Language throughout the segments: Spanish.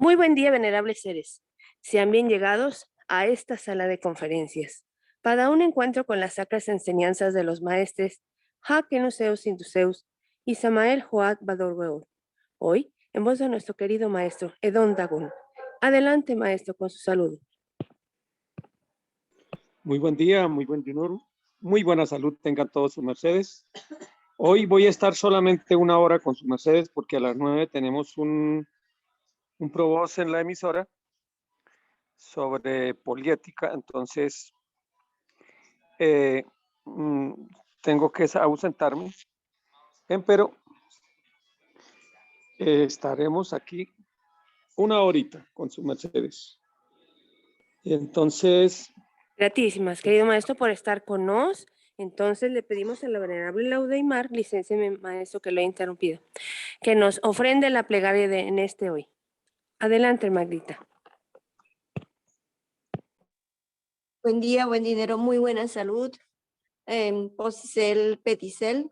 Muy buen día, venerables seres. Sean bien llegados a esta sala de conferencias para un encuentro con las sacras enseñanzas de los maestres Hakenuseus Induseus y Samael Joad Badorweur. Hoy, en voz de nuestro querido maestro Edón Dagun. Adelante, maestro, con su saludo. Muy buen día, muy buen dinero, muy buena salud tengan todos sus mercedes. Hoy voy a estar solamente una hora con sus mercedes porque a las 9 tenemos un provoz en la emisora sobre poliética, entonces eh, mm, tengo que ausentarme, pero estaremos aquí una horita con sus mercedes. Entonces, Gratísimas, querido maestro, por estar con nos. Entonces le pedimos a la venerable Laudeimar, licéncieme, maestro, que lo he interrumpido, que nos ofrende la plegaria en este hoy. Adelante, Magdita. Buen día, buen dinero, muy buena salud. Posicel, Peticel.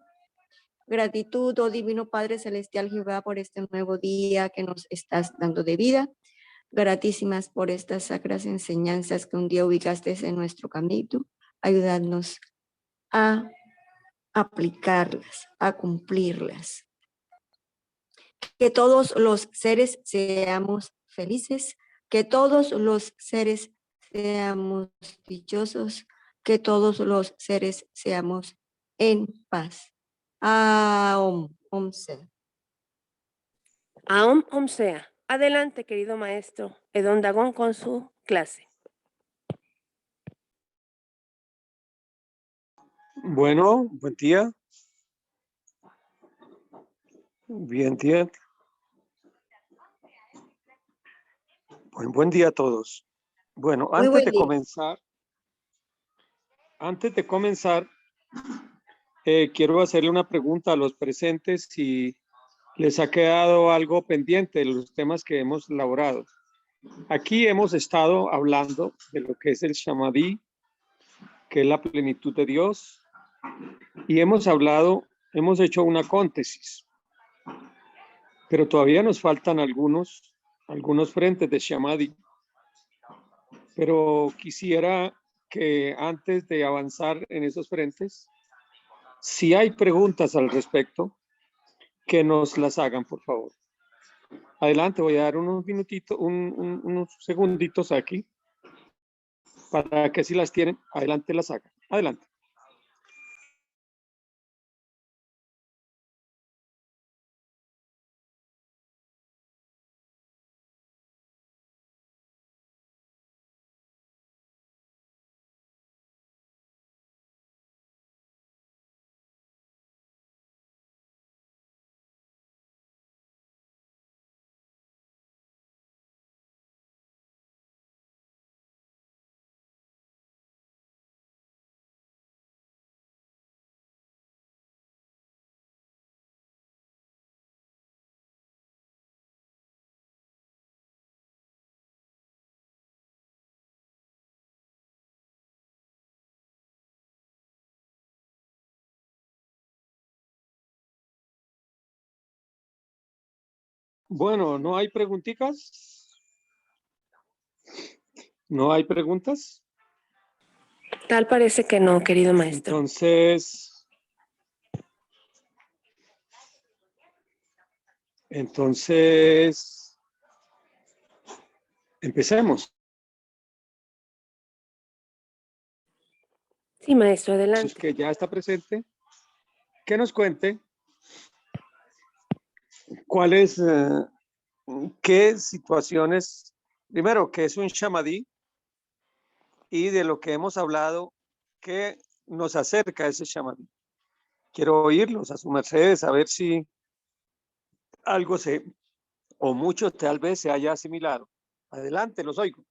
Gratitud, oh Divino Padre Celestial Jehová, por este nuevo día que nos estás dando de vida. Gratísimas por estas sacras enseñanzas que un día ubicaste en nuestro camino. Ayudarnos a aplicarlas, a cumplirlas. Que todos los seres seamos felices, que todos los seres seamos dichosos, que todos los seres seamos en paz. Om sea. Om sea. Adelante, querido maestro Edón Dagón, con su clase. bueno, buen día. Bien, día. Buen día a todos. Bueno, antes de comenzar, quiero hacerle una pregunta a los presentes si les ha quedado algo pendiente de los temas que hemos elaborado. Aquí hemos estado hablando de lo que es el Shamadí, que es la plenitud de Dios, y hemos hecho una cóntesis, pero todavía nos faltan algunos frentes de Shamadí. Pero quisiera que antes de avanzar en esos frentes, si hay preguntas al respecto, que nos las hagan, por favor. Adelante, voy a dar unos minutitos, unos segunditos aquí, para que si las tienen, adelante las hagan. Adelante. Bueno, ¿no hay preguntitas? ¿No hay preguntas? Tal parece que no, querido maestro. Entonces, empecemos. Sí, maestro, adelante. Que ya está presente, que nos cuente cuáles, qué situaciones, primero, qué es un shamadí y de lo que hemos hablado, qué nos acerca a ese shamadí. Quiero oírlos a su mercedes, a ver si algo o mucho tal vez se haya asimilado. Adelante, los oigo.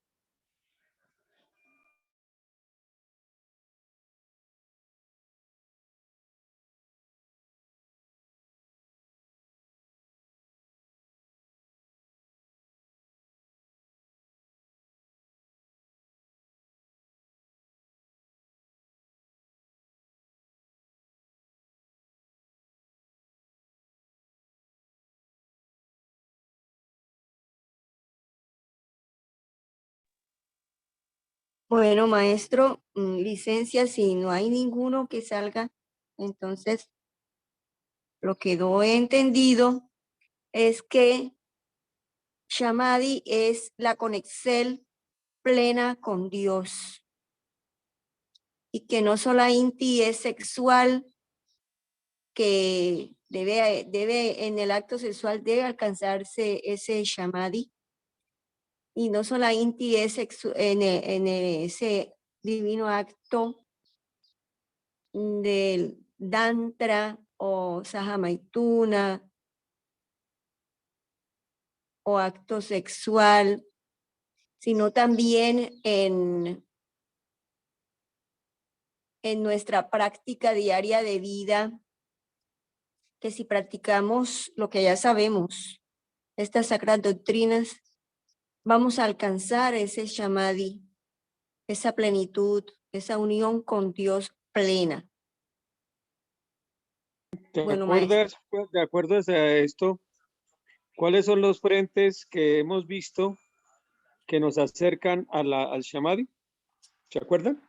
Bueno, maestro, licencia, si no hay ninguno que salga, entonces lo que no he entendido es que Shamadi es la conexión plena con Dios y que no solamente es sexual, que debe en el acto sexual debe alcanzarse ese Shamadi y no solamente es en ese divino acto del Dantra o Sahamaituna o acto sexual, sino también en nuestra práctica diaria de vida, que si practicamos lo que ya sabemos, estas sacras doctrinas, vamos a alcanzar ese Shamadi, esa plenitud, esa unión con Dios plena. Bueno, maestro. De acuerdo a esto, ¿cuáles son los frentes que hemos visto que nos acercan a al Shamadi? ¿Se acuerdan?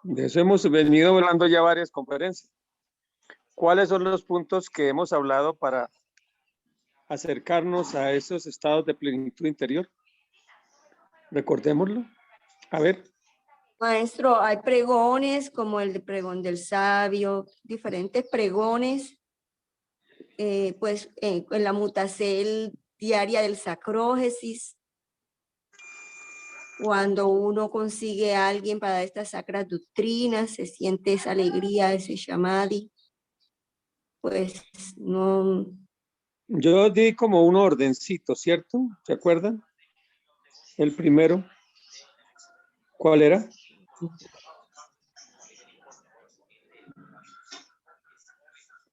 De eso hemos venido hablando ya varias conferencias. ¿Cuáles son los puntos que hemos hablado para acercarnos a esos estados de plenitud interior? Recordémoslo. A ver. Maestro, hay pregones como el de pregón del sabio, diferentes pregones, pues en la mutacel diaria del sacrógesis, cuando uno consigue a alguien para estas sacras doctrinas, se siente esa alegría, ese shamadi, pues no. Yo di como un ordencito, ¿cierto? ¿Se acuerdan? El primero. ¿Cuál era?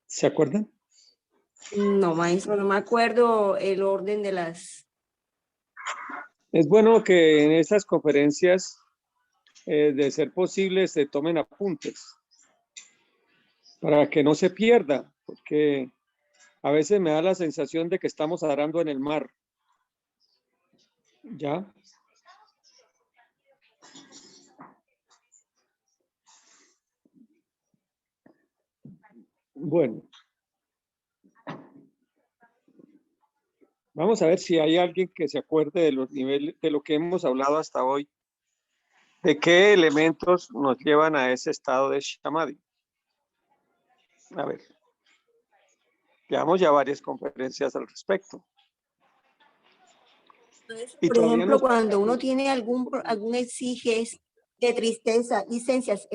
¿Se acuerdan? No, maestro, no me acuerdo el orden de las. Es bueno que en estas conferencias, de ser posible, se tomen apuntes para que no se pierda, porque a veces me da la sensación de que estamos arando en el mar. ¿Ya? Bueno. Vamos a ver si hay alguien que se acuerde de los niveles, de lo que hemos hablado hasta hoy. ¿De qué elementos nos llevan a ese estado de Samadhi? A ver. Llevamos ya varias conferencias al respecto. Y Por todavía ejemplo, nos cuando falta. uno tiene algún exige de tristeza, licencias,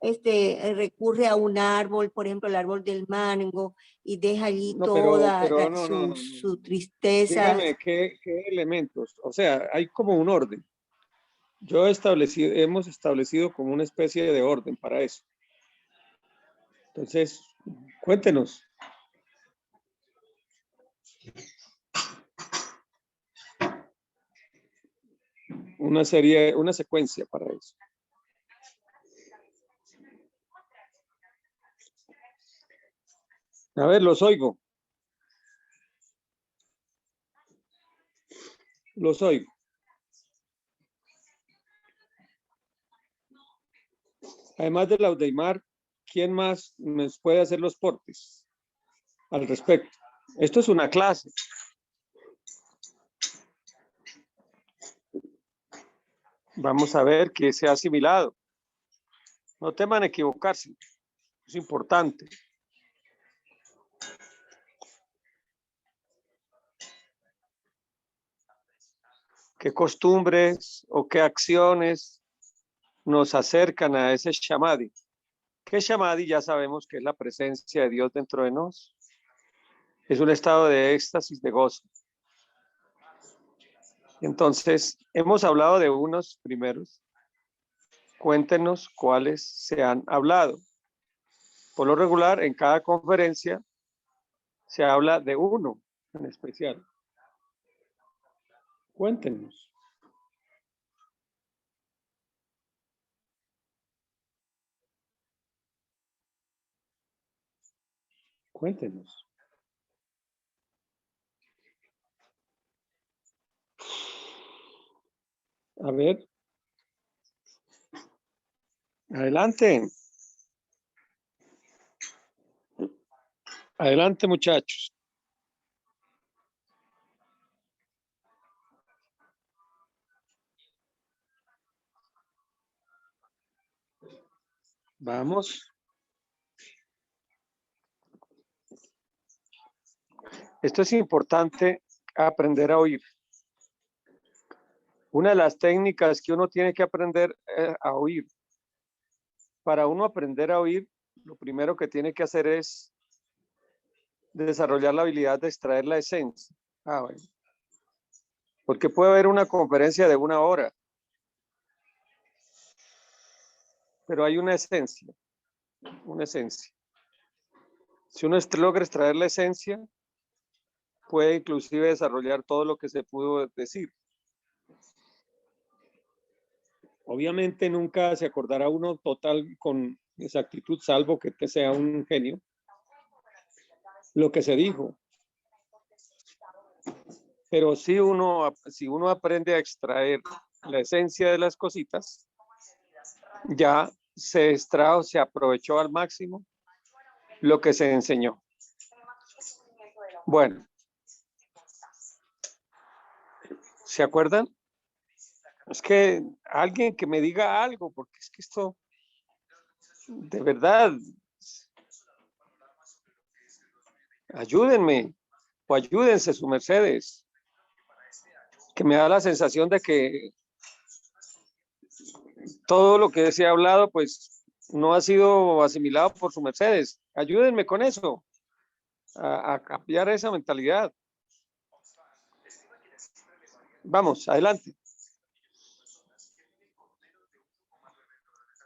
recurre a un árbol, por ejemplo, el árbol del mango, y deja allí No, toda pero no. su tristeza. Dígame qué elementos. O sea, hay como un orden. Hemos establecido como una especie de orden para eso. Entonces, cuéntenos. Una secuencia para eso. A ver, los oigo. Los oigo. Además de Laudeimar, ¿quién más nos puede hacer los portes al respecto? Esto es una clase. Vamos a ver qué se ha asimilado. No teman equivocarse. Es importante. ¿Qué costumbres o qué acciones nos acercan a ese Samadhi? ¿Qué Samadhi? Ya sabemos que es la presencia de Dios dentro de nosotros. Es un estado de éxtasis, de gozo. Entonces, hemos hablado de unos primeros. Cuéntenos cuáles se han hablado. Por lo regular, en cada conferencia se habla de uno en especial. Cuéntenos. Cuéntenos. A ver. Adelante. Adelante, muchachos. Vamos. Esto es importante, aprender a oír. Una de las técnicas que uno tiene que aprender a oír. Para uno aprender a oír, lo primero que tiene que hacer es desarrollar la habilidad de extraer la esencia. Bueno. Porque puede haber una conferencia de 1 hora, pero hay una esencia, una esencia. Si uno logra extraer la esencia, puede inclusive desarrollar todo lo que se pudo decir. Obviamente nunca se acordará uno total con exactitud, salvo que sea un genio, lo que se dijo. Pero si uno aprende a extraer la esencia de las cositas, ya se extrajo, se aprovechó al máximo lo que se enseñó. Bueno, ¿se acuerdan? Es que alguien que me diga algo, porque es que esto, de verdad, ayúdenme o ayúdense sus mercedes, que me da la sensación de que todo lo que se ha hablado, pues no ha sido asimilado por sus mercedes. Ayúdenme con eso, a cambiar esa mentalidad. Vamos, adelante.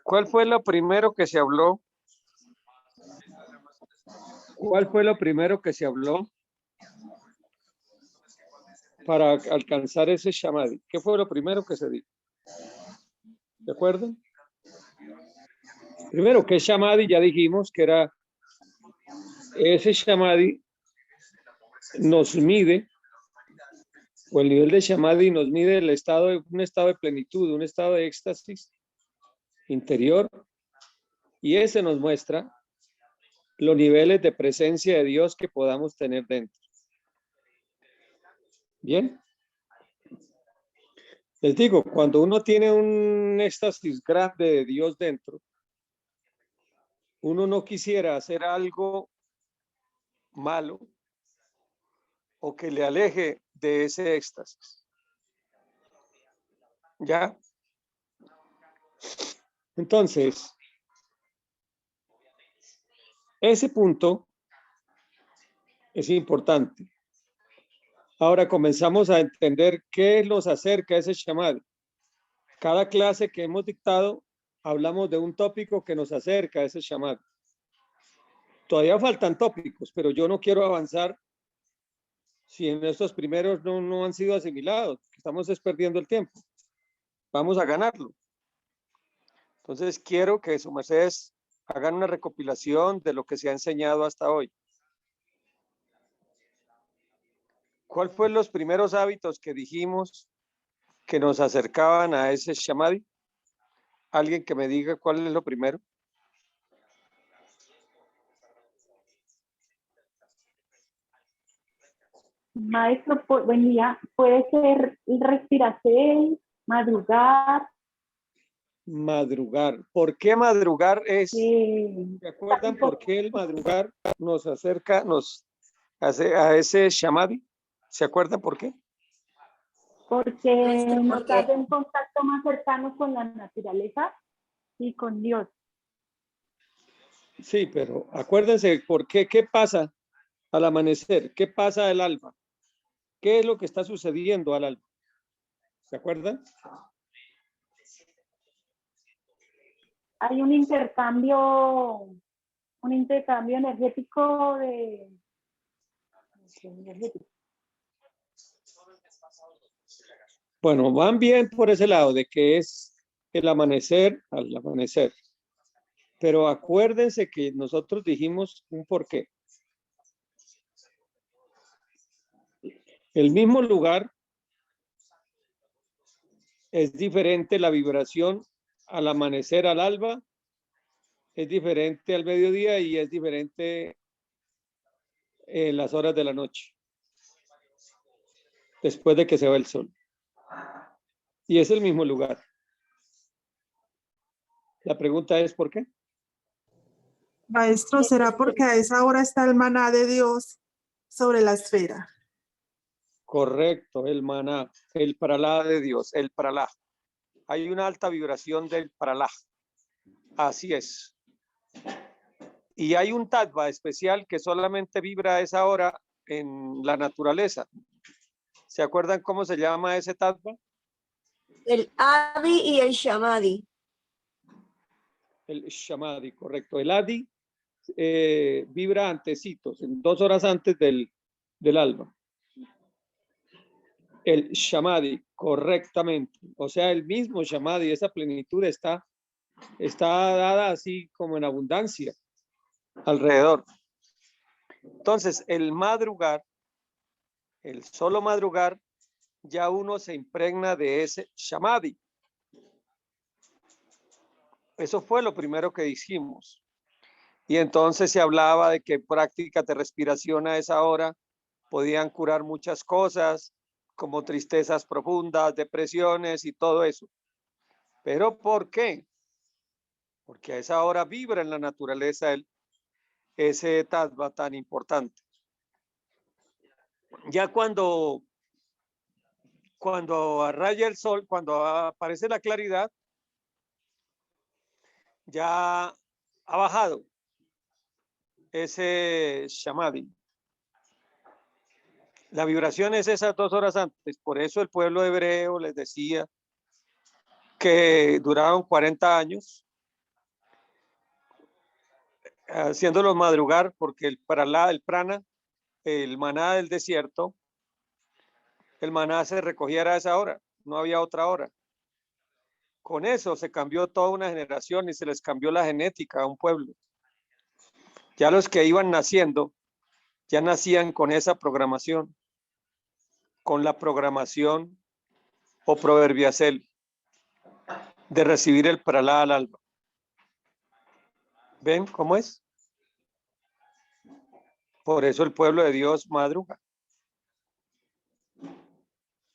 ¿Cuál fue lo primero que se habló? ¿Cuál fue lo primero que se habló para alcanzar ese shamadhi? ¿Qué fue lo primero que se dijo? ¿De acuerdo? Primero, ¿qué es shamadhi? Ya dijimos que era ese shamadhi nos mide, o el nivel de shamadhi nos mide un estado de plenitud, un estado de éxtasis interior, y ese nos muestra los niveles de presencia de Dios que podamos tener dentro. Bien. Les digo, cuando uno tiene un éxtasis grande de Dios dentro, uno no quisiera hacer algo malo o que le aleje de ese éxtasis. ¿Ya? Entonces, ese punto es importante. Ahora comenzamos a entender qué nos acerca a ese shamadhi. Cada clase que hemos dictado, hablamos de un tópico que nos acerca a ese shamadhi. Todavía faltan tópicos, pero yo no quiero avanzar si en estos primeros no han sido asimilados. Estamos perdiendo el tiempo. Vamos a ganarlo. Entonces quiero que sus mercedes hagan una recopilación de lo que se ha enseñado hasta hoy. ¿Cuál fue los primeros hábitos que dijimos que nos acercaban a ese shamadhi? ¿Alguien que me diga cuál es lo primero? Maestro, buen día. Puede ser respiración, madrugar. Madrugar. ¿Por qué madrugar es? ¿Se acuerdan por qué el madrugar nos acerca, nos hace a ese shamadhi? ¿Se acuerdan por qué? Porque nos hace un contacto más cercano con la naturaleza y con Dios. Sí, pero acuérdense por qué, qué pasa al amanecer, qué pasa al alba, qué es lo que está sucediendo al alba. ¿Se acuerdan? Hay un intercambio energético Bueno, van bien por ese lado de que es el amanecer al amanecer. Pero acuérdense que nosotros dijimos un porqué. El mismo lugar Es diferente la vibración al amanecer, al alba, es diferente al mediodía y es diferente en las horas de la noche, después de que se va el sol. Y es el mismo lugar. La pregunta es, ¿por qué? Maestro, ¿será porque a esa hora está el maná de Dios sobre la esfera? Correcto, el maná, el pralá de Dios, el pralá. Hay una alta vibración del pralá. Así es. Y hay un tattva especial que solamente vibra a esa hora en la naturaleza. ¿Se acuerdan cómo se llama ese tattva? El Adi y el Shamadi. El Shamadi, correcto. El Adi vibra antecitos, 2 horas antes del alba. El Shamadi, correctamente. O sea, el mismo Shamadi, esa plenitud está dada así como en abundancia alrededor. Entonces, el madrugar, el solo madrugar, ya uno se impregna de ese Shamadi. Eso fue lo primero que dijimos. Y entonces se hablaba de que prácticas de respiración a esa hora podían curar muchas cosas, como tristezas profundas, depresiones y todo eso. ¿Pero por qué? Porque a esa hora vibra en la naturaleza ese tattva tan importante. Ya cuando arraya el sol, cuando aparece la claridad, ya ha bajado ese Shamadi. La vibración es esas 2 horas antes. Por eso el pueblo hebreo les decía que duraron 40 años haciéndolos madrugar, porque el prana, el maná del desierto, el maná se recogiera a esa hora, no había otra hora. Con eso se cambió toda una generación y se les cambió la genética a un pueblo. Ya los que iban naciendo, ya nacían con esa programación, con la programación o proverbiacel de recibir el pralá al alba. ¿Ven cómo es? Por eso el pueblo de Dios madruga.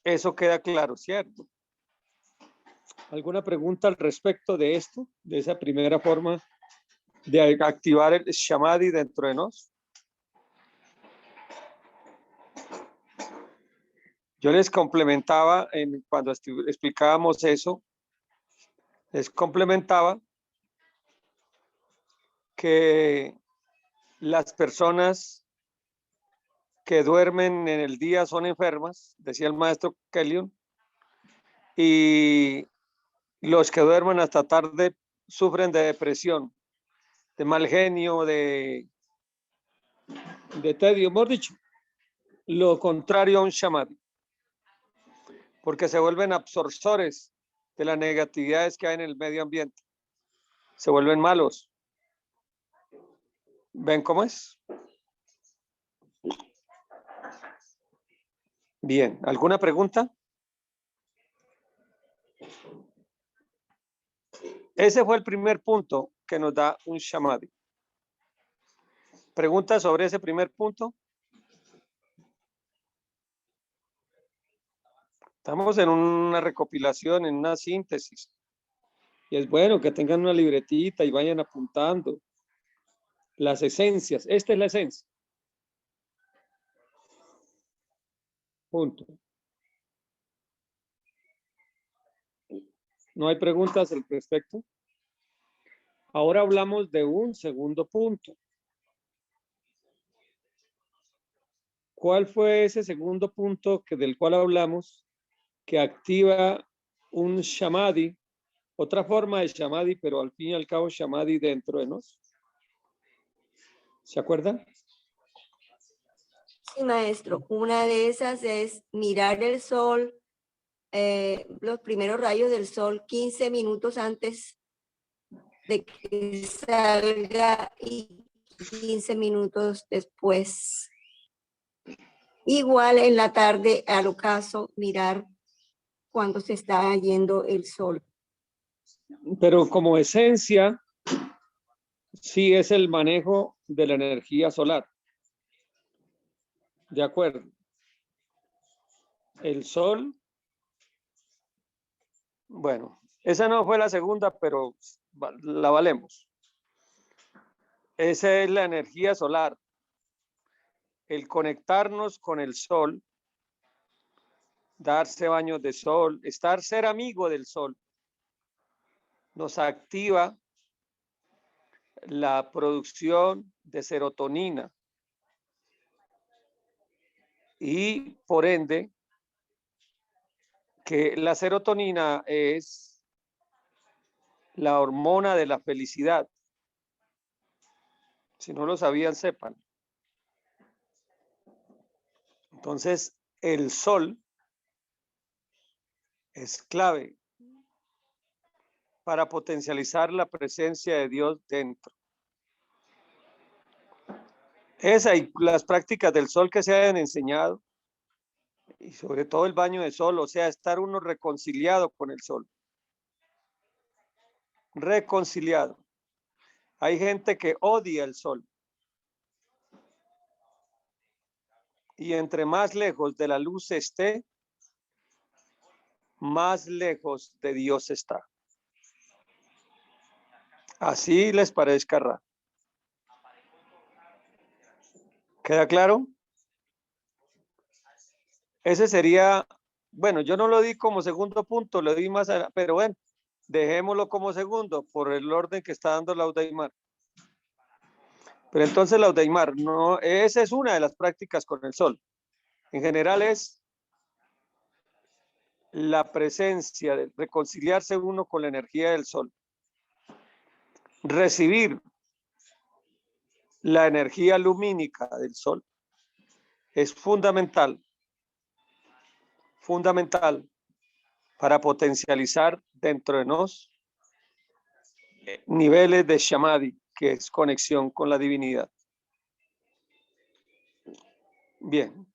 Eso queda claro, ¿cierto? ¿Alguna pregunta al respecto de esto? De esa primera forma de activar el Shamadi dentro de nosotros. Yo les complementaba, cuando explicábamos eso, les complementaba que las personas que duermen en el día son enfermas, decía el maestro Kellyon, y los que duermen hasta tarde sufren de depresión, de mal genio, de tedio, hemos dicho, lo contrario a un Shamadi, porque se vuelven absorbores de las negatividades que hay en el medio ambiente, se vuelven malos. ¿Ven cómo es? Bien, ¿alguna pregunta? Ese fue el primer punto que nos da un Shamadi. ¿Preguntas sobre ese primer punto? Estamos en una recopilación, en una síntesis. Y es bueno que tengan una libretita y vayan apuntando las esencias. Esta es la esencia. Punto. ¿No hay preguntas al respecto? Ahora hablamos de un segundo punto. ¿Cuál fue ese segundo punto del cual hablamos que activa un Shamadi? Otra forma de Shamadi, pero al fin y al cabo Shamadi dentro de nosotros. ¿Se acuerdan? Sí, maestro. Una de esas es mirar el sol, los primeros rayos del sol 15 minutos antes de que salga y 15 minutos después. Igual en la tarde, al ocaso, mirar cuando se está yendo el sol. Pero como esencia, sí es el manejo de la energía solar. De acuerdo. El sol. Bueno, esa no fue la segunda, pero la valemos. Esa es la energía solar. El conectarnos con el sol, darse baños de sol, ser amigo del sol, nos activa la producción de serotonina y por ende que la serotonina es la hormona de la felicidad. Si no lo sabían, sepan. Entonces, el sol es clave para potencializar la presencia de Dios dentro. Esa y las prácticas del sol que se hayan enseñado, y sobre todo el baño de sol, o sea, estar uno reconciliado con el sol. Reconciliado. Hay gente que odia el sol. Y entre más lejos de la luz esté, más lejos de Dios está. Así les parezca raro. ¿Queda claro? Ese sería, bueno, yo no lo di como segundo punto, lo di más adelante, pero bueno, dejémoslo como segundo por el orden que está dando Laudaimar. Pero entonces Laudaimar, no, esa es una de las prácticas con el sol. En general es la presencia de reconciliarse uno con la energía del sol. Recibir la energía lumínica del sol es fundamental para potencializar dentro de nos niveles de Samadhi, que es conexión con la divinidad. Bien.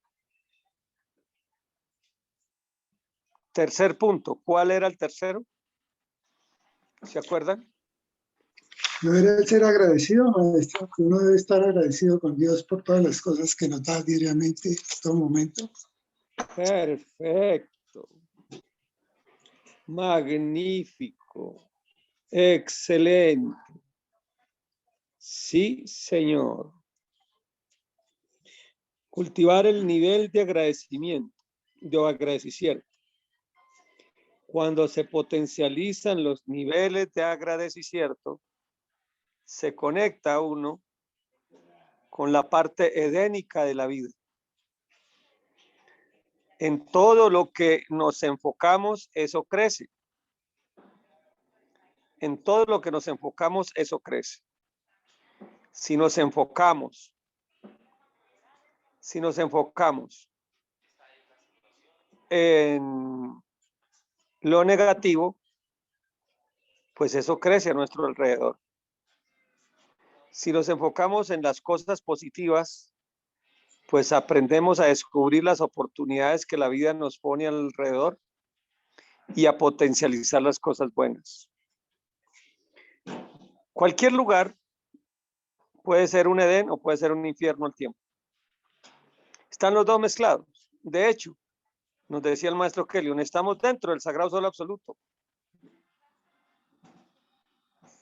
Tercer punto. ¿Cuál era el tercero? ¿Se acuerdan? No era el ser agradecido, maestro, que uno debe estar agradecido con Dios por todas las cosas que nos da diariamente, en todo momento. Perfecto. Magnífico. Excelente. Sí, señor. Cultivar el nivel de agradecimiento, de agradecimiento. Cuando se potencializan los niveles de agradecimiento, se conecta uno con la parte edénica de la vida. En todo lo que nos enfocamos, eso crece. En todo lo que nos enfocamos, eso crece. Si nos enfocamos en lo negativo, pues eso crece a nuestro alrededor. Si nos enfocamos en las cosas positivas, pues aprendemos a descubrir las oportunidades que la vida nos pone alrededor y a potencializar las cosas buenas. Cualquier lugar puede ser un Edén o puede ser un infierno al tiempo. Están los dos mezclados. De hecho, nos decía el maestro Kelly, estamos dentro del sagrado sol absoluto.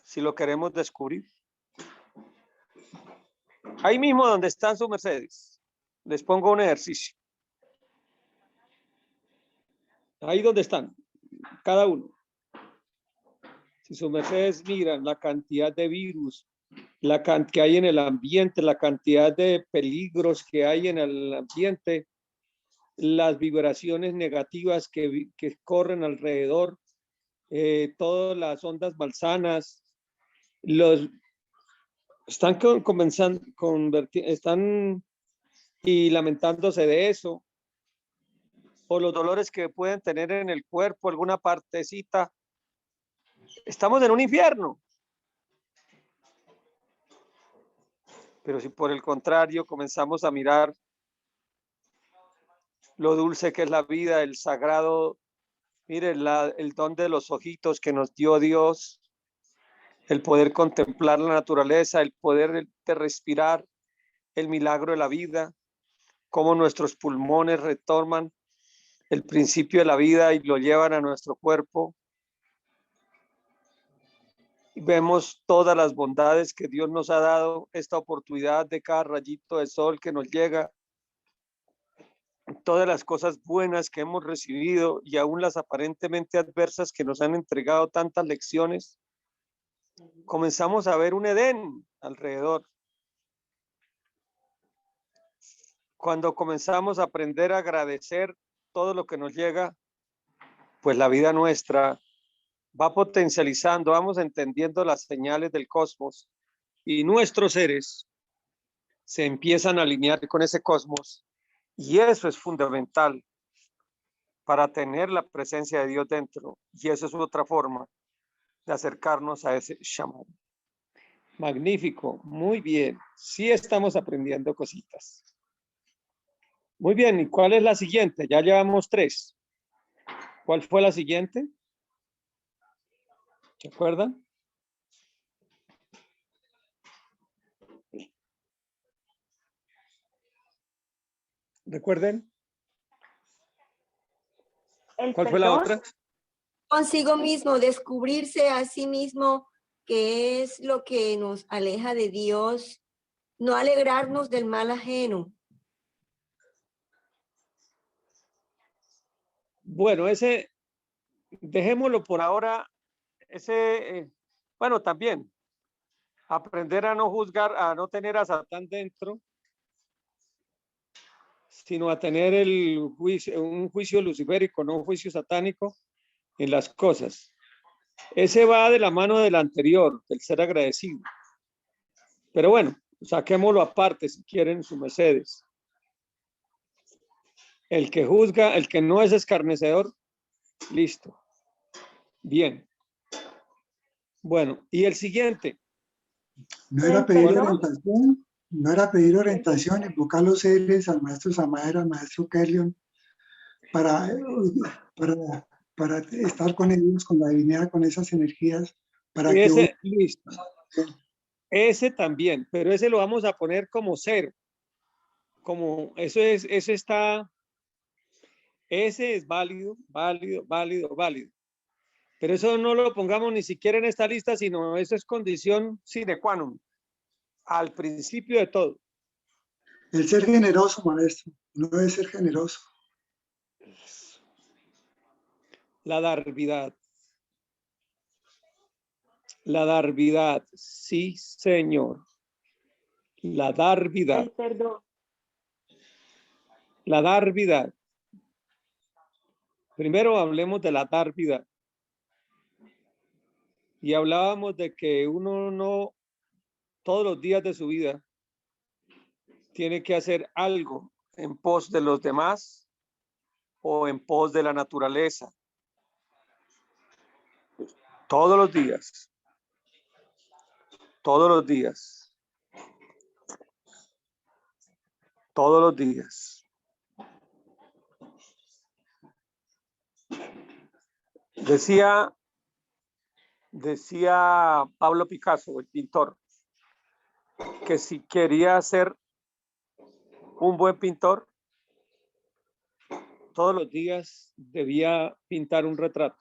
Si lo queremos descubrir. Ahí mismo donde están sus mercedes, les pongo un ejercicio. Ahí donde están, cada uno. Si sus mercedes miran la cantidad de virus, que hay en el ambiente, la cantidad de peligros que hay en el ambiente, las vibraciones negativas que corren alrededor, todas las ondas malsanas, están comenzando, están y lamentándose de eso, o los dolores que pueden tener en el cuerpo, alguna partecita. Estamos en un infierno. Pero si por el contrario comenzamos a mirar lo dulce que es la vida, el sagrado Mire, el don de los ojitos que nos dio Dios, el poder contemplar la naturaleza, el poder de respirar, el milagro de la vida, cómo nuestros pulmones retoman el principio de la vida y lo llevan a nuestro cuerpo. Vemos todas las bondades que Dios nos ha dado, esta oportunidad de cada rayito de sol que nos llega, todas las cosas buenas que hemos recibido y aún las aparentemente adversas que nos han entregado tantas lecciones. Comenzamos a ver un Edén alrededor. Cuando comenzamos a aprender a agradecer todo lo que nos llega, pues la vida nuestra va potencializando, vamos entendiendo las señales del cosmos y nuestros seres se empiezan a alinear con ese cosmos, y eso es fundamental para tener la presencia de Dios dentro, y eso es otra forma de acercarnos a ese llamado. Magnífico, muy bien, sí estamos aprendiendo cositas. Muy bien, ¿y cuál es la siguiente? Ya llevamos 3. ¿Cuál fue la siguiente? ¿Se acuerdan? ¿Recuerden? El ¿Cuál fue la perdón. otra? Consigo mismo, descubrirse a sí mismo qué es lo que nos aleja de Dios, no alegrarnos del mal ajeno. Bueno, ese, dejémoslo por ahora. Ese, bueno, también aprender a no juzgar, a no tener a Satán dentro, sino a tener el juicio, un juicio luciférico, no un juicio satánico en las cosas. Ese va de la mano del anterior, del ser agradecido. Pero bueno, saquémoslo aparte si quieren, su mercedes. El que juzga, el que no es escarnecedor, listo. Bien. Bueno, y el siguiente. No era pedir ¿Perdón? orientación, no era pedir orientación, invocar los seres, al maestro Samael, al maestro Kellion, para estar con ellos, con la divinidad, con esas energías, para que Ese, listo. Ese también, pero ese lo vamos a poner como 0. Como eso es, ese está, ese es válido, válido, válido, válido. Pero eso no lo pongamos ni siquiera en esta lista, sino eso es condición sine qua non, al principio de todo. el ser generoso, maestro, no debe ser generoso. La darvidad. La darvidad, sí, señor. La darvidad. El perdón. La darvidad. Primero hablemos de la darvidad. Y hablábamos de que uno no, todos los días de su vida, tiene que hacer algo en pos de los demás o en pos de la naturaleza. Todos los días. Todos los días. Todos los días. Decía Pablo Picasso, el pintor, que si quería ser un buen pintor, todos los días debía pintar un retrato.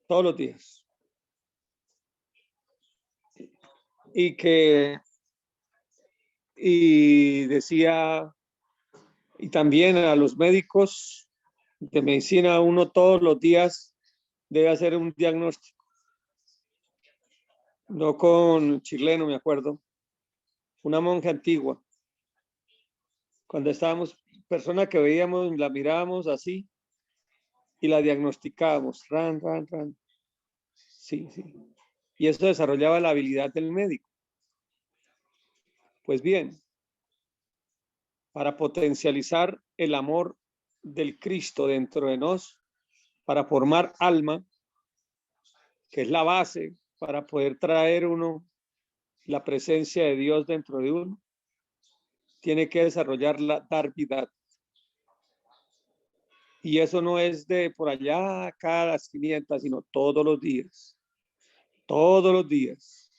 Todos los días. Y decía, y también a los médicos de medicina, uno todos los días debe hacer un diagnóstico. No con chileno, me acuerdo. Una monja antigua. Cuando estábamos, persona que veíamos, la mirábamos así y la diagnosticábamos. Ran. Sí, sí. Y eso desarrollaba la habilidad del médico. Pues bien, para potencializar el amor del Cristo dentro de nos, para formar alma, que es la base para poder traer uno la presencia de Dios dentro de uno, tiene que desarrollar la darvidad. Y eso no es de por allá, cada las 500, sino todos los días. Todos los días.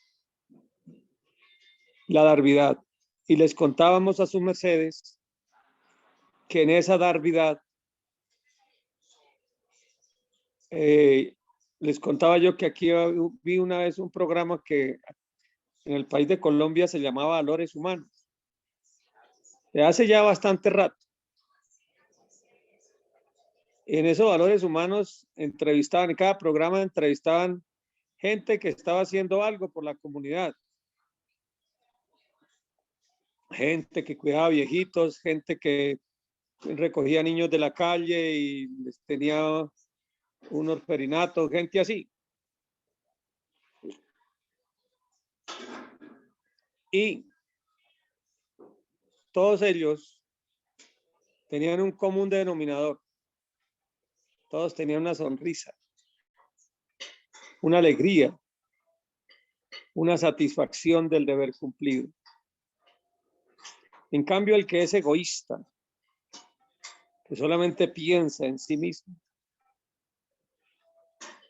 La darvidad. Y les contábamos a sus mercedes que en esa darvidad, les contaba yo que aquí vi una vez un programa que en el país de Colombia se llamaba Valores Humanos. De hace ya bastante rato. En esos valores humanos entrevistaban, en cada programa entrevistaban gente que estaba haciendo algo por la comunidad. Gente que cuidaba viejitos, gente que recogía niños de la calle y les tenía un orferinato, gente así. Y todos ellos tenían un común denominador. Todos tenían una sonrisa, una alegría, una satisfacción del deber cumplido. En cambio, el que es egoísta, que solamente piensa en sí mismo,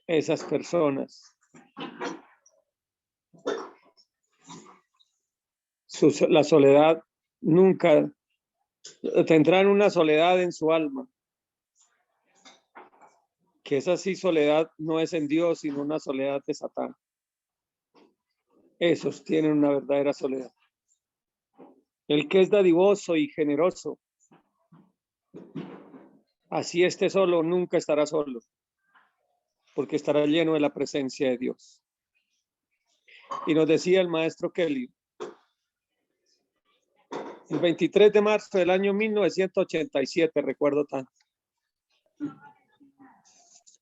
esas personas, la soledad nunca tendrán una soledad en su alma, que esa sí soledad no es en Dios, sino una soledad de Satán. Esos tienen una verdadera soledad. El que es dadivoso y generoso, así esté solo, nunca estará solo, porque estará lleno de la presencia de Dios. Y nos decía el maestro Kelly, el 23 de marzo del año 1987, recuerdo tanto,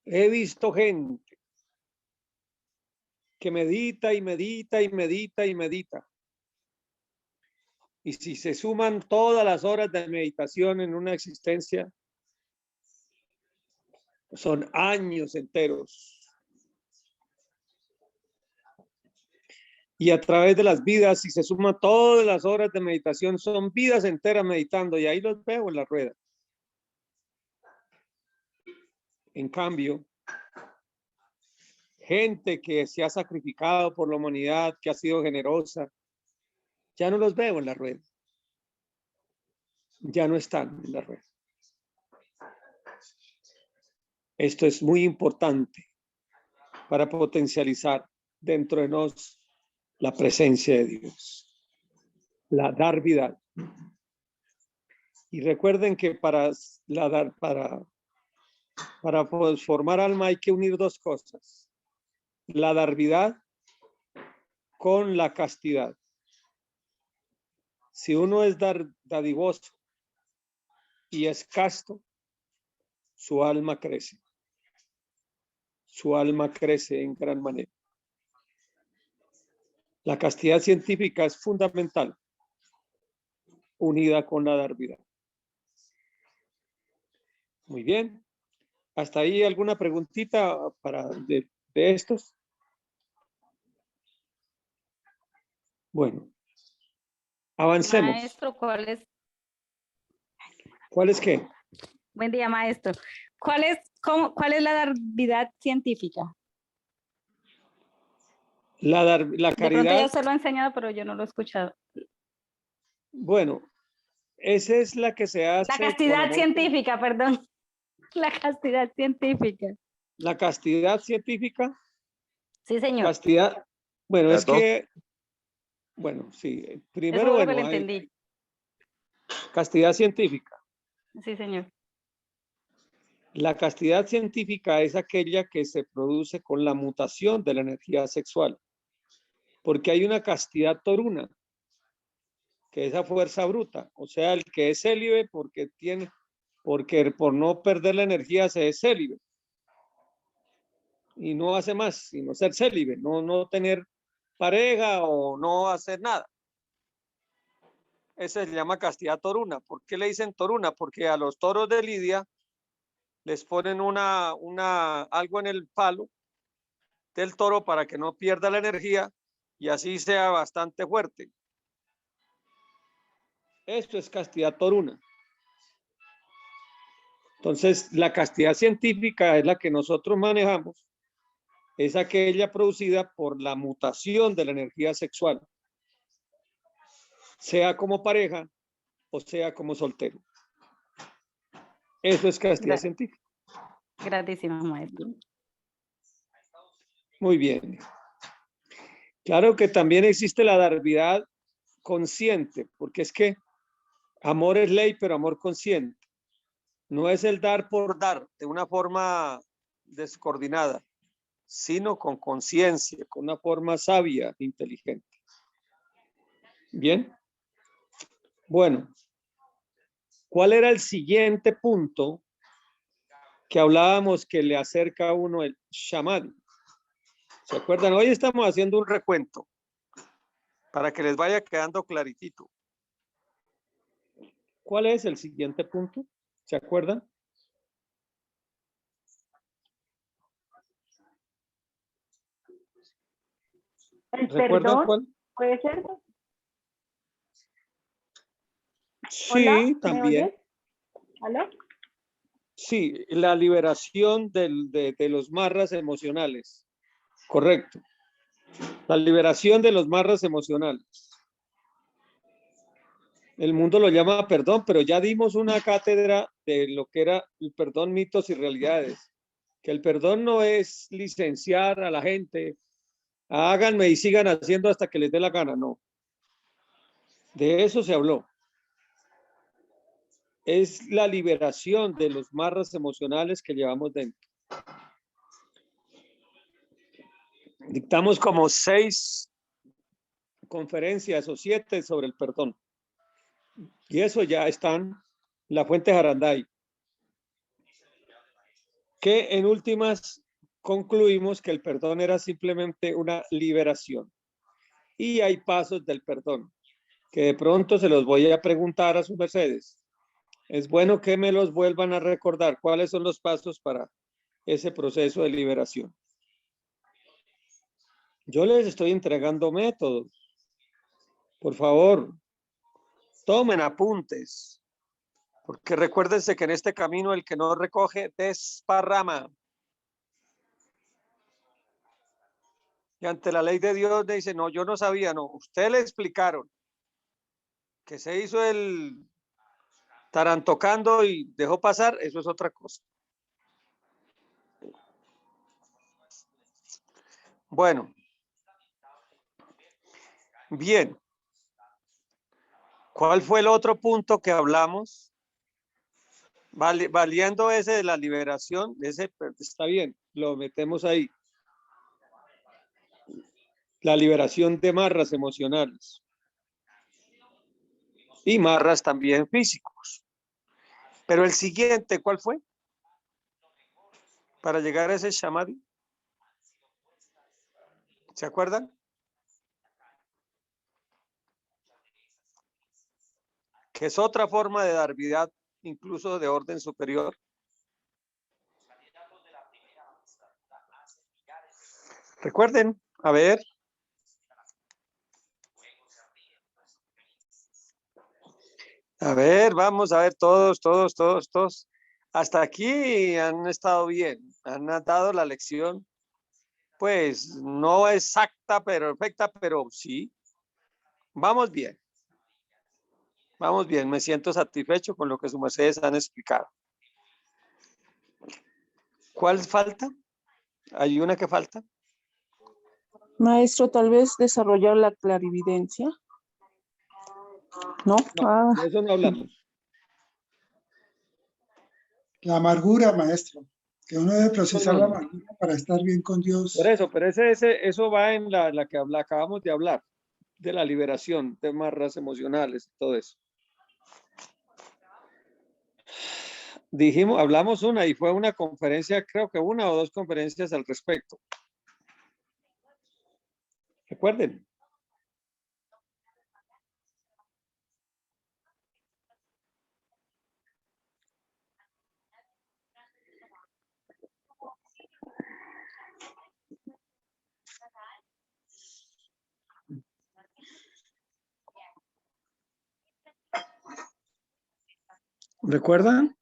he visto gente que medita y medita y medita y medita. Y si se suman todas las horas de meditación en una existencia, son años enteros. Y a través de las vidas, si se suman todas las horas de meditación, son vidas enteras meditando. Y ahí los veo en la rueda. En cambio, gente que se ha sacrificado por la humanidad, que ha sido generosa, ya no los veo en la rueda. Ya no están en la rueda. Esto es muy importante para potencializar dentro de nosotros la presencia de Dios, la darvidad. Y recuerden que para formar alma hay que unir dos cosas: la darvidad con la castidad. Si uno es dadivoso y es casto, su alma crece. Su alma crece en gran manera. La castidad científica es fundamental, unida con la darvidad. Muy bien. ¿Hasta ahí alguna preguntita de estos? Bueno, avancemos. Maestro, ¿cuál es? ¿Cuál es qué? Buen día, maestro. ¿Cuál es la darvidad científica? La De pronto ya caridad. usted lo ha enseñado, pero yo no lo he escuchado. Bueno, esa es la que se hace. La castidad científica, perdón. La castidad científica. La castidad científica. Sí, señor. Castidad. Bueno, es que. Bueno, sí. Primero, bueno, bueno, entendí. Castidad científica. Sí, señor. La castidad científica es aquella que se produce con la mutación de la energía sexual. Porque hay una castidad toruna, que es esa fuerza bruta. O sea, el que es célibe porque por no perder la energía se es célibe. Y no hace más, sino ser célibe, no tener pareja o no hacer nada. Esa se llama castidad toruna. ¿Por qué le dicen toruna? Porque a los toros de Lidia les ponen algo en el palo del toro para que no pierda la energía y así sea bastante fuerte. Esto es castidad toruna. Entonces, la castidad científica es la que nosotros manejamos, es aquella producida por la mutación de la energía sexual, sea como pareja o sea como soltero. Eso es castidad científica. Gratísimo, maestro. Muy bien. Claro que también existe la darvidad consciente, porque es que amor es ley, pero amor consciente. No es el dar por dar de una forma descoordinada, sino con conciencia, con una forma sabia, inteligente. Bien. Bueno, ¿cuál era el siguiente punto que hablábamos que le acerca a uno el shamadhi? ¿Se acuerdan? Hoy estamos haciendo un recuento para que les vaya quedando claritito. ¿Cuál es el siguiente punto? ¿Se acuerdan? El ¿Recuerdan perdón, cuál? ¿puede ser? Hola, Sí, ¿me también. oyes? ¿Aló? Sí, la liberación de los marras emocionales. Correcto. La liberación de los marras emocionales. El mundo lo llama perdón, pero ya dimos una cátedra de lo que era el perdón, mitos y realidades. Que el perdón no es licenciar a la gente, háganme y sigan haciendo hasta que les dé la gana, no. De eso se habló. Es la liberación de los marras emocionales que llevamos dentro. Dictamos como 6 conferencias o 7 sobre el perdón. Y eso ya está en la fuente Jaranday. Que en últimas concluimos que el perdón era simplemente una liberación. Y hay pasos del perdón, que de pronto se los voy a preguntar a sus mercedes. Es bueno que me los vuelvan a recordar. ¿Cuáles son los pasos para ese proceso de liberación? Yo les estoy entregando métodos. Por favor, tomen apuntes. Porque recuérdense que en este camino el que no recoge desparrama. Y ante la ley de Dios le dice, no, yo no sabía, no. Usted le explicaron que se hizo el tarantocando y dejó pasar, eso es otra cosa. Bueno. Bien. ¿Cuál fue el otro punto que hablamos? Valiendo ese de la liberación, ese está bien, lo metemos ahí. La liberación de marras emocionales. Y marras también físicos. Pero el siguiente, ¿cuál fue? Para llegar a ese shamadhi. ¿Se acuerdan? Que es otra forma de dar vida, incluso de orden superior. Recuerden, a ver. A ver, vamos a ver todos. Hasta aquí han estado bien, han dado la lección, pues no exacta, perfecta, pero sí. Vamos bien. Vamos bien, me siento satisfecho con lo que sus mercedes han explicado. ¿Cuál falta? ¿Hay una que falta? Maestro, tal vez desarrollar la clarividencia. ¿No? No, de eso no hablamos. La amargura, maestro, que uno debe procesar No. la amargura para estar bien con Dios. Por eso, pero eso va en la que acabamos de hablar, de la liberación de marras emocionales y todo eso. Hablamos una y fue una conferencia, creo que 1 o 2 conferencias al respecto. Recuerden. ¿Recuerdan?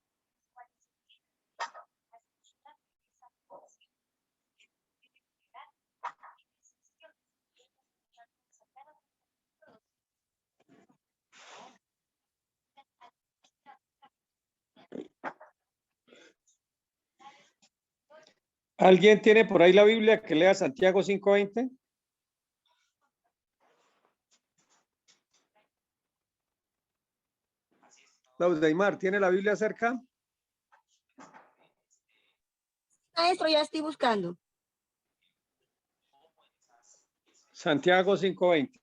¿Alguien tiene por ahí la Biblia que lea Santiago 5:20? Laudeimar, ¿tiene la Biblia cerca? Maestro, ya estoy buscando. Santiago 5:20.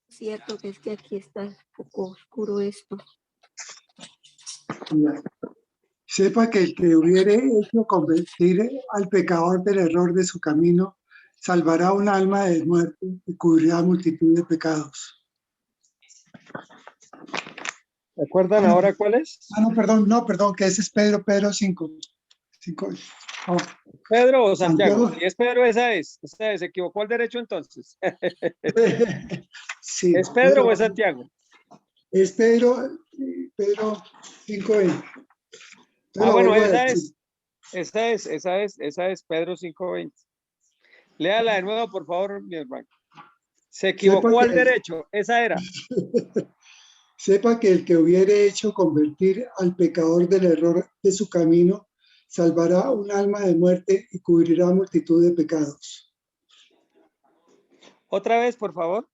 Cierto que es que aquí está un poco oscuro esto. Sepa que el que hubiere hecho convertir al pecador del error de su camino, salvará un alma de muerte y cubrirá multitud de pecados. ¿Se acuerdan ahora cuál es? No, perdón, que ese es Pedro 5. ¿Pedro o Santiago? Santiago. Si es Pedro, esa es. Se equivocó al derecho entonces. Sí, ¿Es Pedro o es Santiago? es Pedro 5:20. Ah, bueno, esa es Pedro 5:20. Léala de nuevo, por favor, mi hermano. Se equivocó al derecho, esa era. Sepa que el que hubiere hecho convertir al pecador del error de su camino, salvará un alma de muerte y cubrirá multitud de pecados. Otra vez, por favor.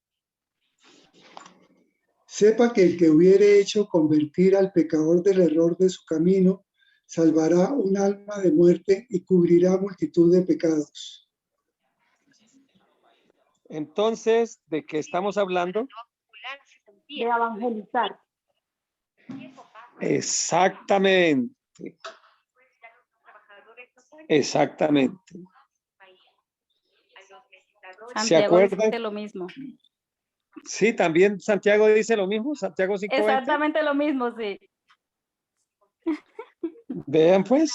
Sepa que el que hubiere hecho convertir al pecador del error de su camino, salvará un alma de muerte y cubrirá multitud de pecados. Entonces, ¿de qué estamos hablando? De evangelizar. Exactamente. Exactamente. ¿Se Santiago acuerdan? dice lo mismo. Sí, también Santiago dice lo mismo, Santiago 5:20. Exactamente lo mismo, sí. Vean pues.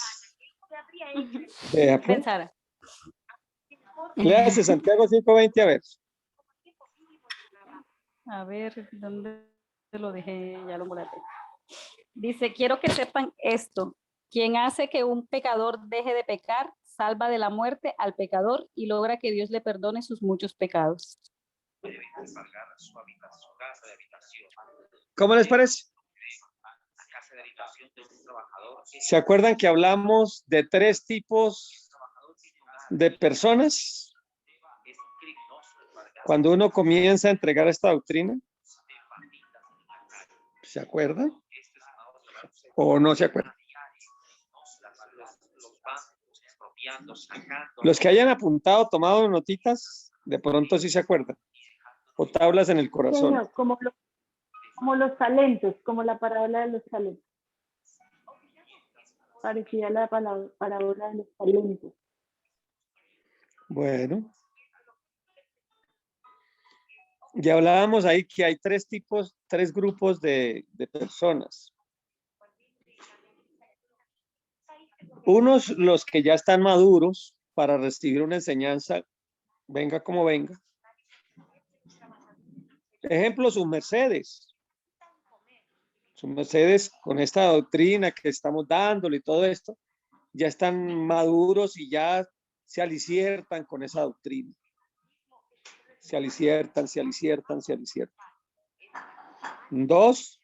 Vean pues. Pensara. Léase Santiago 5:20 a ver. A ver, ¿dónde lo dejé? Ya lo guardé. Dice, quiero que sepan esto. Quien hace que un pecador deje de pecar, salva de la muerte al pecador y logra que Dios le perdone sus muchos pecados. ¿Cómo les parece? ¿Se acuerdan que hablamos de 3 tipos de personas? Cuando uno comienza a entregar esta doctrina, ¿se acuerdan? ¿O no se acuerdan? Los que hayan apuntado, tomado notitas, de pronto sí se acuerdan. O tablas en el corazón. Señor, como los talentos, como la parábola de los talentos. Parecida a la parábola de los talentos. Bueno. Ya hablábamos ahí que hay 3 grupos de personas. Unos, los que ya están maduros para recibir una enseñanza, venga como venga. Ejemplo, sus mercedes. Sus mercedes con esta doctrina que estamos dándole y todo esto, ya están maduros y ya se aliciertan con esa doctrina. Se aliciertan. 2,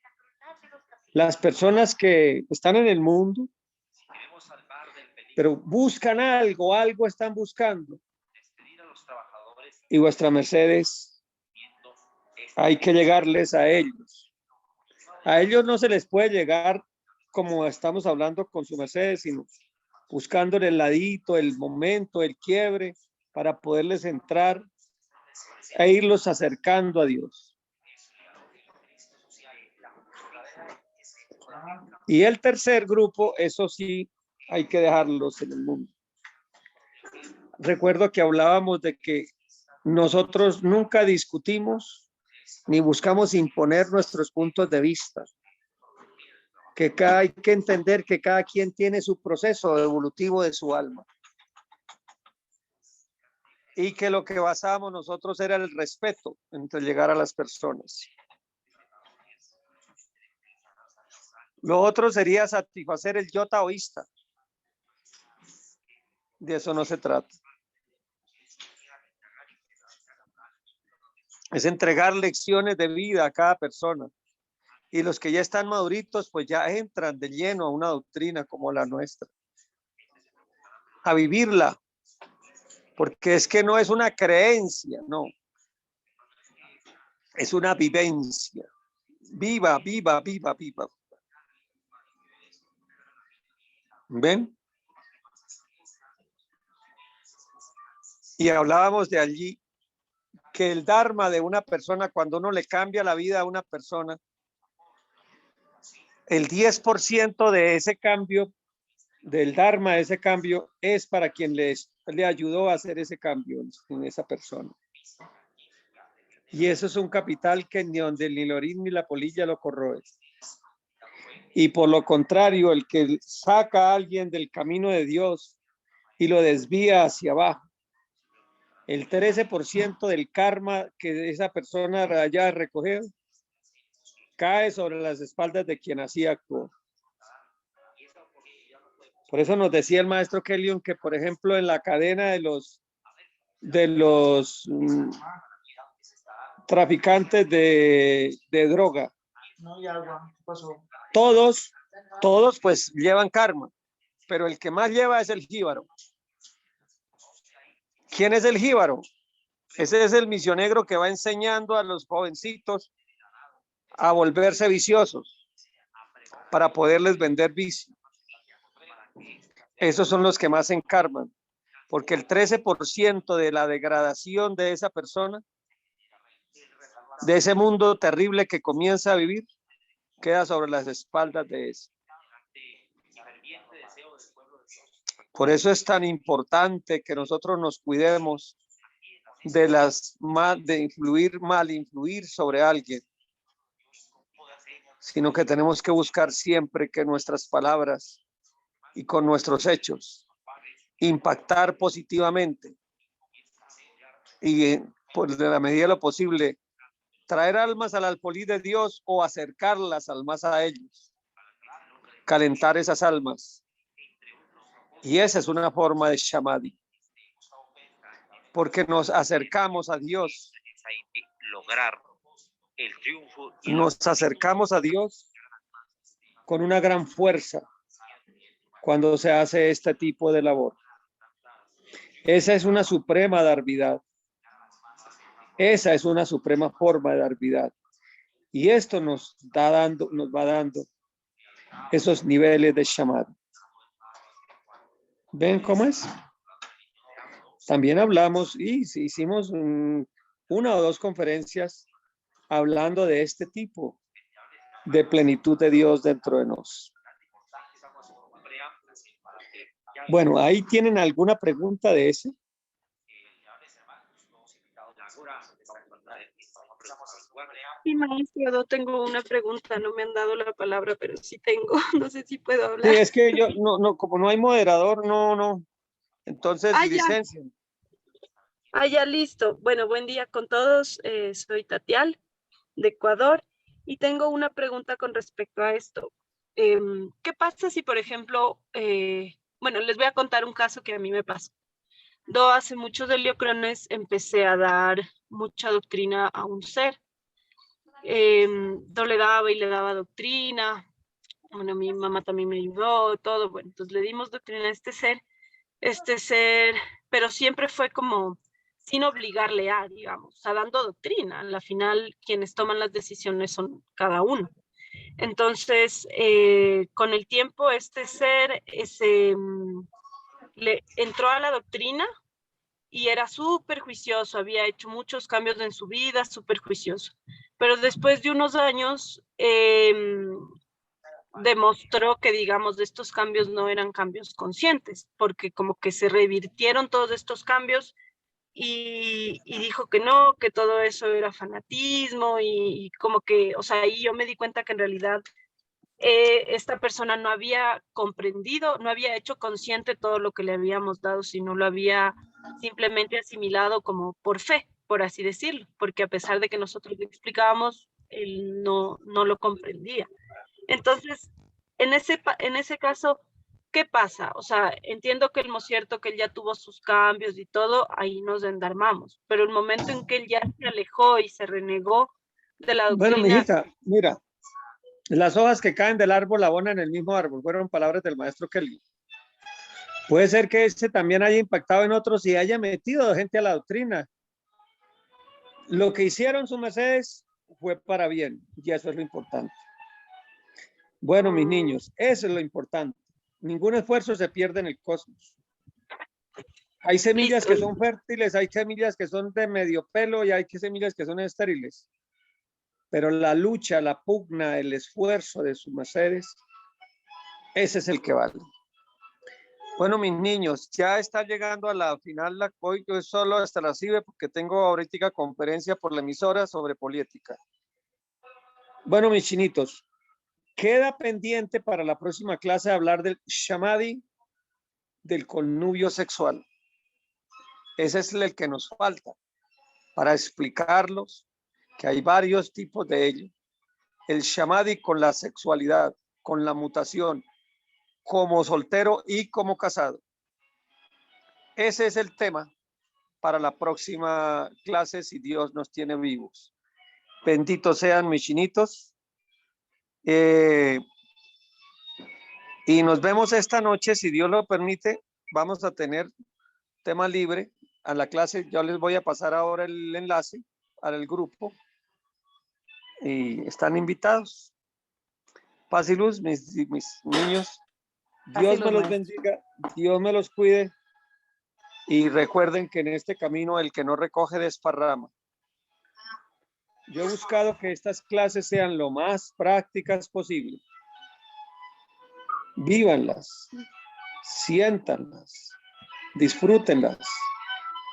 las personas que están en el mundo, pero buscan algo están buscando. Y vuestra mercedes, hay que llegarles a ellos. A ellos no se les puede llegar como estamos hablando con su mercedes, sino buscándole el ladito, el momento, el quiebre, para poderles entrar e irlos acercando a Dios. Y el tercer grupo, eso sí, hay que dejarlos en el mundo. Recuerdo que hablábamos de que nosotros nunca discutimos ni buscamos imponer nuestros puntos de vista. Que hay que entender que cada quien tiene su proceso evolutivo de su alma. Y que lo que basábamos nosotros era el respeto entre llegar a las personas. Lo otro sería satisfacer el yo taoísta. De eso no se trata. Es entregar lecciones de vida a cada persona. Y los que ya están maduritos, pues ya entran de lleno a una doctrina como la nuestra. A vivirla. Porque es que no es una creencia, no. Es una vivencia. Viva, viva, viva, viva. ¿Ven? Y hablábamos de allí que el dharma de una persona, cuando uno le cambia la vida a una persona, el 10% de ese cambio, del dharma de ese cambio, es para quien le ayudó a hacer ese cambio en esa persona. Y eso es un capital que ni donde ni el orín ni la polilla lo corroe. Y por lo contrario, el que saca a alguien del camino de Dios y lo desvía hacia abajo, el 13% del karma que esa persona haya recogido cae sobre las espaldas de quien así actuó. Por eso nos decía el maestro Kellyon que, por ejemplo, en la cadena de los traficantes de droga, todos pues llevan karma, pero el que más lleva es el jíbaro. ¿Quién es el jíbaro? Ese es el misionero que va enseñando a los jovencitos a volverse viciosos para poderles vender vicio. Esos son los que más encarman, porque el 13% de la degradación de esa persona, de ese mundo terrible que comienza a vivir, queda sobre las espaldas de ese. Por eso es tan importante que nosotros nos cuidemos de mal influir sobre alguien, sino que tenemos que buscar siempre que nuestras palabras y con nuestros hechos impactar positivamente y por la medida de lo posible traer almas al alfolí de Dios o acercarlas al más a ellos, calentar esas almas. Y esa es una forma de Samadhi, porque nos acercamos a Dios. Nos acercamos a Dios con una gran fuerza cuando se hace este tipo de labor. Esa es una suprema darvidad. Esa es una suprema forma de darvidad. Y esto nos va dando esos niveles de Samadhi. ¿Ven cómo es? También hablamos y hicimos una o dos conferencias hablando de este tipo de plenitud de Dios dentro de nosotros. Bueno, ahí tienen alguna pregunta de ese. Sí, maestro, no tengo una pregunta, no me han dado la palabra, pero sí tengo, no sé si puedo hablar. Sí, es que yo como no hay moderador, no. Entonces, licencia. Ya, listo. Bueno, buen día con todos. Soy Tatial, de Ecuador, y tengo una pregunta con respecto a esto. ¿Qué pasa si, por ejemplo, bueno, les voy a contar un caso que a mí me pasó. Hace muchos heliocrones empecé a dar mucha doctrina a un ser. Le daba y le daba doctrina. Bueno, mi mamá también me ayudó, todo. Bueno, entonces le dimos doctrina a este ser, pero siempre fue como sin obligarle a, digamos, dando doctrina. Al final, quienes toman las decisiones son cada uno. Entonces, con el tiempo, este ser le entró a la doctrina y era súper juicioso, había hecho muchos cambios en su vida, súper juicioso. Pero después de unos años, demostró que, digamos, estos cambios no eran cambios conscientes, porque como que se revirtieron todos estos cambios y dijo que no, que todo eso era fanatismo y como que, o sea, ahí yo me di cuenta que en realidad esta persona no había comprendido, no había hecho consciente todo lo que le habíamos dado, sino lo había simplemente asimilado como por fe, por así decirlo, porque a pesar de que nosotros le explicábamos, él no lo comprendía. Entonces, en ese caso, ¿qué pasa? O sea, entiendo que es cierto que él ya tuvo sus cambios y todo, ahí nos endarmamos, pero el momento en que él ya se alejó y se renegó de la Bueno, doctrina, mijita, mira, las hojas que caen del árbol abonan el mismo árbol, fueron palabras del maestro Kelly. Puede ser que ese también haya impactado en otros y haya metido gente a la doctrina. Lo que hicieron sus mercedes fue para bien, y eso es lo importante. Bueno, mis niños, eso es lo importante. Ningún esfuerzo se pierde en el cosmos. Hay semillas que son fértiles, hay semillas que son de medio pelo y hay semillas que son estériles. Pero la lucha, la pugna, el esfuerzo de sus mercedes, ese es el que vale. Bueno, mis niños, ya está llegando a la final, hoy yo solo hasta la CIBE porque tengo ahorita conferencia por la emisora sobre poliética. Bueno, mis chinitos, queda pendiente para la próxima clase hablar del Samadhi, del connubio sexual. Ese es el que nos falta para explicarlos, que hay varios tipos de ello. El Samadhi con la sexualidad, con la mutación, como soltero y como casado. Ese es el tema para la próxima clase, si Dios nos tiene vivos. Benditos sean mis chinitos. Y nos vemos esta noche, si Dios lo permite. Vamos a tener tema libre a la clase. Yo les voy a pasar ahora el enlace al grupo. Y están invitados. Paz y luz, mis niños. Dios me los bendiga, Dios me los cuide. Y recuerden que en este camino el que no recoge desparrama. Yo he buscado que estas clases sean lo más prácticas posible. Vívanlas, siéntanlas, disfrútenlas,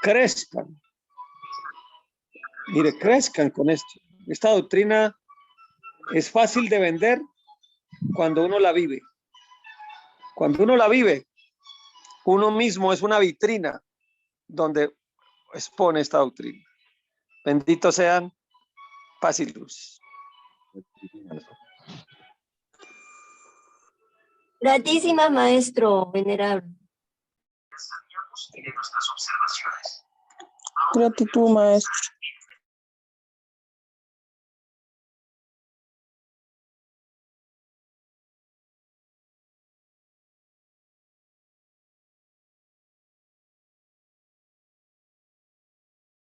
crezcan. Mire, crezcan con esto. Esta doctrina es fácil de vender cuando uno la vive. Cuando uno la vive, uno mismo es una vitrina donde expone esta doctrina. Benditos sean, paz y luz. Gratísimas, maestro venerable. Gratitud, maestro.